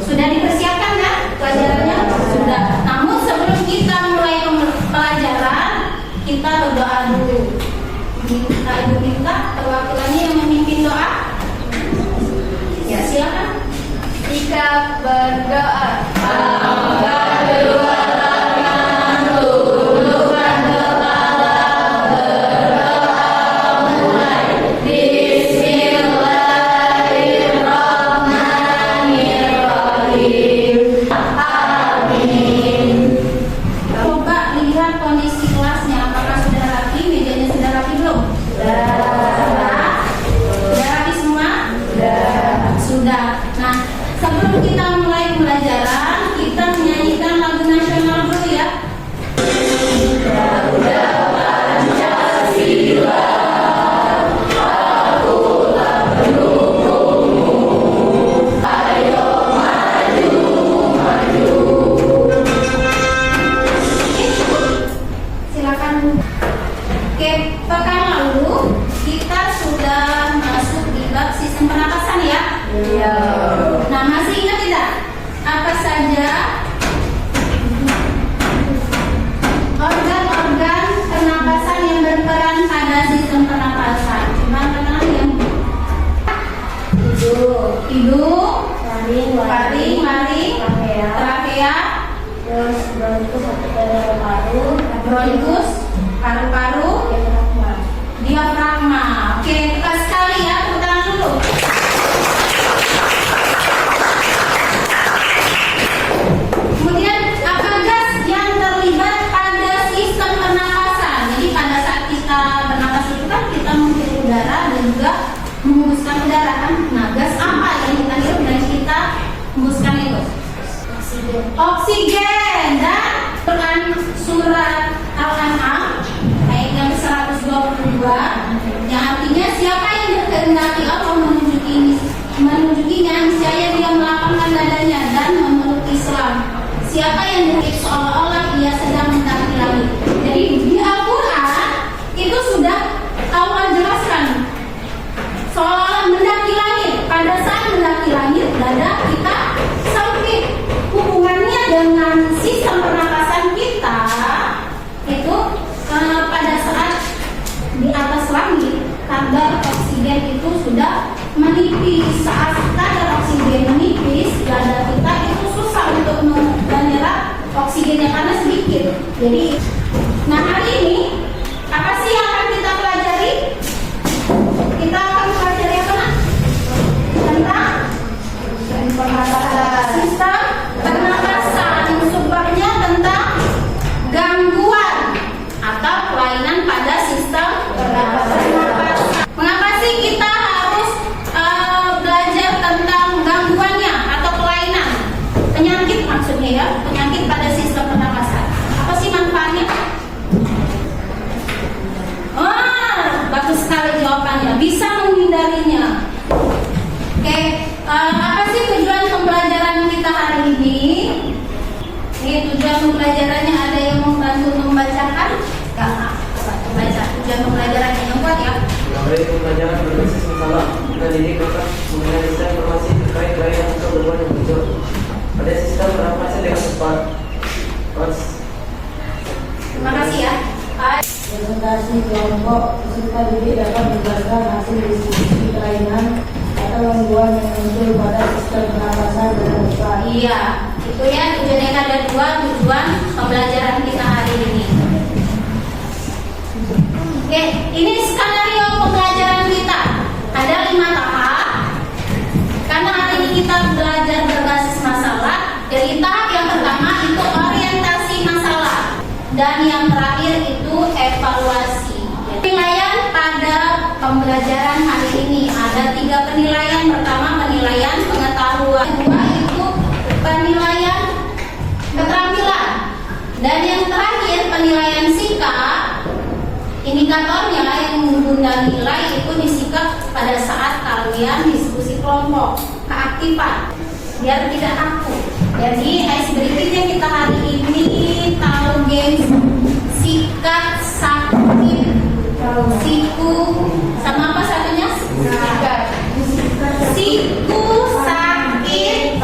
Sudah dipersiapkan kan pelajarannya? Sudah. Namun sebelum kita mulai pelajaran, kita berdoa dulu. Ibu minta perwakilannya yang memimpin doa. Ya, silakan. Kita berdoa. Sebelum kita mulai pelajaran, kita menyanyikan lagu nasional dulu ya. Pancasila, akulah pendukungmu. Ayo maju, maju. Silakan. Oke, pekan lalu kita sudah masuk di bab sistem pernapasan ya. Iya. Nah, masih ingat tidak? Apa saja organ-organ pernapasan yang berperan pada sistem pernapasan? Coba kenal yang hidung, paru, trakea, terus bronkus atau paru-paru, bronkus, paru-paru, diafragma. Oke, pas sekali ya, tepuk tangan dulu. Kemudian apa gas yang terlibat pada sistem pernapasan? Jadi pada saat kita bernapas itu kan kita menghirup udara dan juga menghembuskan udara kan. Nah, gas apa yang kita hirup dan kita hembuskan itu? Oksigen. Dan Quran surat Al-An'am ayat yang 122 yang artinya siapa yang dikehendaki Allah menunjukinya niscaya dia melapangkan dadanya dan memeluk Islam. Siapa yang dihakimi seolah-olah ia sedang mendaki langit. Jadi di Al-Quran itu sudah Allah jelaskan seolah-olah mendaki langit. Pada saat mendaki langit, dada kita sempit. Hubungannya dengan sistem pernapasan kita itu pada saat di atas langit kadar oksigen itu sudah menipis. Saat kadar oksigen menipis, dada kita itu susah untuk menyerap oksigennya karena sedikit. Jadi, nah hari ini apa sih yang akan kita pelajari? Kita akan pelajari apa nak? Tentang sistem pernapasan. Subbabnya tentang gangguan atau kelainan pada sistem pernapasan. Mengapa sih kita harus belajar tentang gangguannya atau kelainan? Penyakit maksudnya ya, penyakit pada sistem pernapasan. Apa sih manfaatnya? Bagus sekali jawabannya. Bisa menghindarinya. Oke, apa sih tujuan pembelajaran kita hari ini? Ini tujuan pembelajarannya, ada yang membantu membacakan? Enggak, baca. Tujuan pembelajarannya yang kuat ya. Dari pembelajaran berbasis masalah mendidik akan menganalisa informasi terkait gaya atau beban yang muncul pada sistem pernapasan dengan cepat. Terima kasih ya. presentasi kelompok peserta didik dapat menjelaskan hasil diskusi kelainan atau gangguan yang muncul pada sistem pernapasan dan cepat. Iya, itu ya tujuannya ada dua tujuan pembelajaran kita hari ini. Oke, ini skenario pembelajaran kita. Ada 5 tahap. Karena hari ini kita belajar berbasis masalah. Jadi tahap yang pertama itu orientasi masalah. Dan yang terakhir itu evaluasi. Penilaian pada pembelajaran hari ini ada 3 penilaian. Pertama penilaian pengetahuan, kedua itu penilaian keterampilan, dan yang terakhir penilaian sikap. Indikatornya yang Bunda nilai itu disikap pada saat kalian diskusi kelompok, keaktifan, biar tidak kaku. Jadi berikutnya kita hari ini tahu games sikat, sakit, siku, sama apa satunya? Siku, sakit,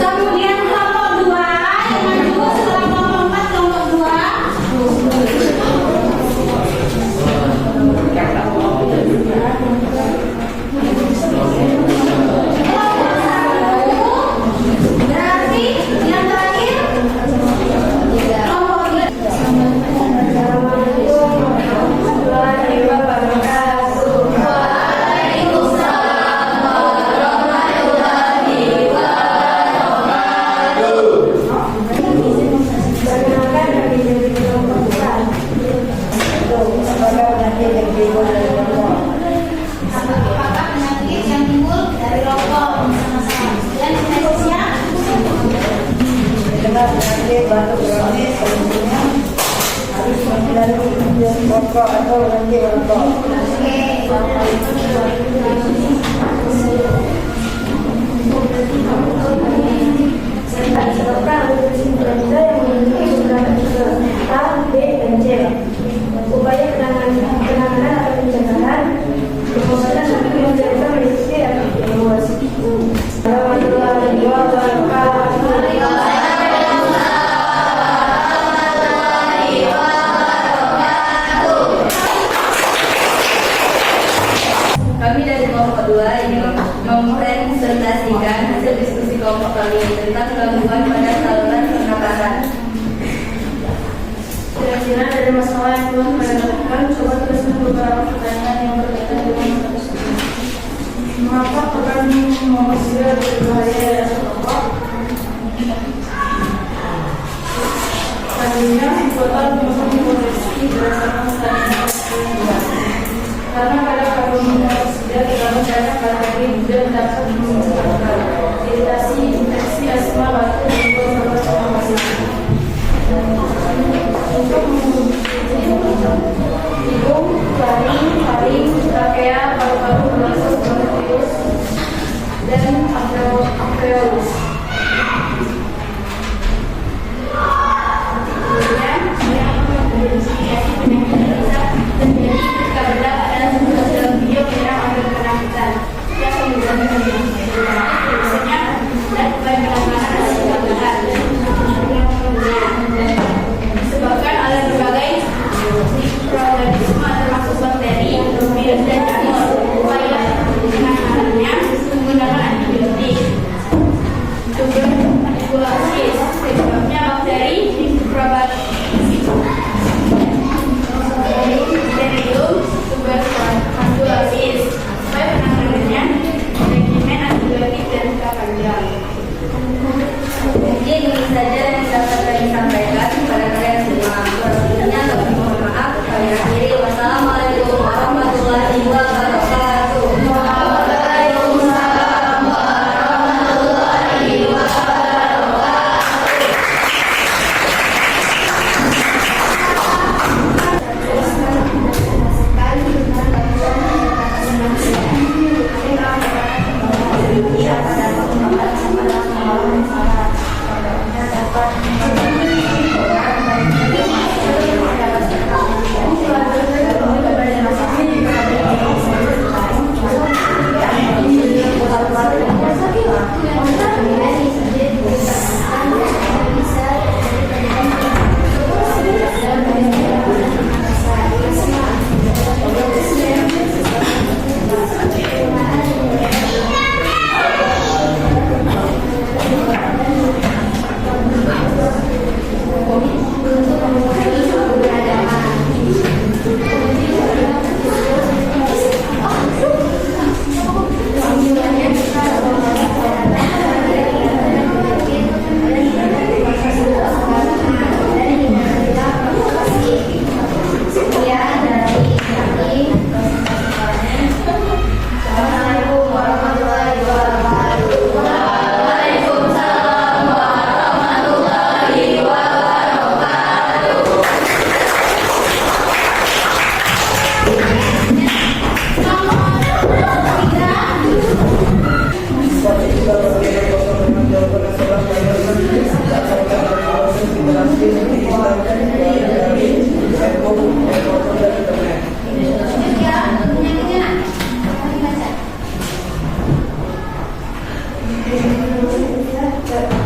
Kemudian kelompok 2 yang maju setelah kelompok 4, kelompok 2. Berarti yang terakhir kelompok 3. Apakah penyakit yang timbul dari rokok bersama-sama? Dan penyakitnya Batuk kronis solusinya harus menghindari rokok atau berhenti merokok. Serta disebabkan oleh influenza yang memiliki beberapa tipe A, B, dan C. Upaya penanganan atau pencegahan pengobatan sampai influenza meliputi evaluasi. Warahmatullahi wabarakatuh. Kami dari kelompok 2 ingin mempresentasikan hasil diskusi kelompok kami tentang gangguan pada saluran pernapasan. Kira-kira dari masalah yang telah mendapatkan, coba tuliskan beberapa pertanyaan yang berkaitan dengan masalah tersebut. Mengapa peran nomor 9 berbahaya dari asap rokok? Tadinya, total memang diproduksi berdasarkan standar karena pada karbon monoksida terdapat banyak bakteri dan dapat menyebabkan iritasi, infeksi, asma, batuk, dan beberapa inflamasi. Untuk hidung, faring, trachea, paru-paru, termasuk bronkitis dan alveolus. Kemudian, identifikasi penyakit yang bisa terjadi ketika berdampak dalam sebuah dalam video menyerang organ pernafasan yang kemudian menjadi biasanya dan upaya penanganan adalah pencegahan disebabkan oleh berbagai mikroorganisme termasuk bakteri, virus dan jamur. Upaya penanganannya menggunakan antibiotik.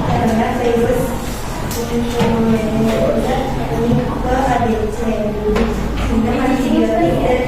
karena virus influenza ini ke ADC. Kemudian antibiotik dan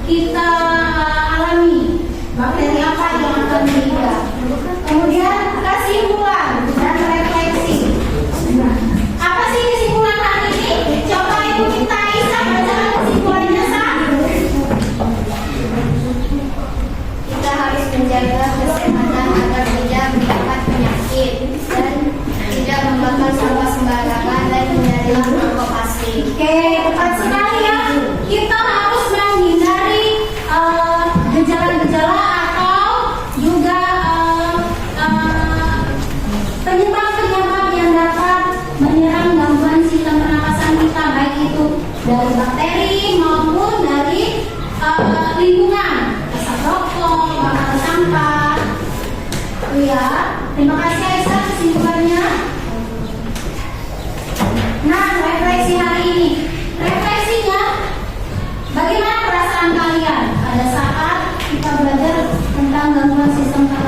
kita alami, bakteri apa yang akan meninggal. Kemudian kesimpulan dan refleksi. Apa sih kesimpulan hari ini? Coba ibu kita Isa bacakan kesimpulannya Sa. Kita harus menjaga kesehatan agar tidak mendapat penyakit dan tidak membakar sampah sembarangan dan menghindari provokasi. Oke, tepat sekali ya. Kita harus menghindari gejala-gejala atau juga penyebab-penyebab yang dapat menyerang gangguan sistem pernapasan kita, baik itu dari bakteri maupun dari lingkungan, asap rokok, bakar sampah. Ya, terima kasih Aisyah kesimpulannya. Nah, refleksi hari ini. Refleksinya, bagaimana perasaan kalian pada saat kita belajar tentang gangguan sistem pernapasan?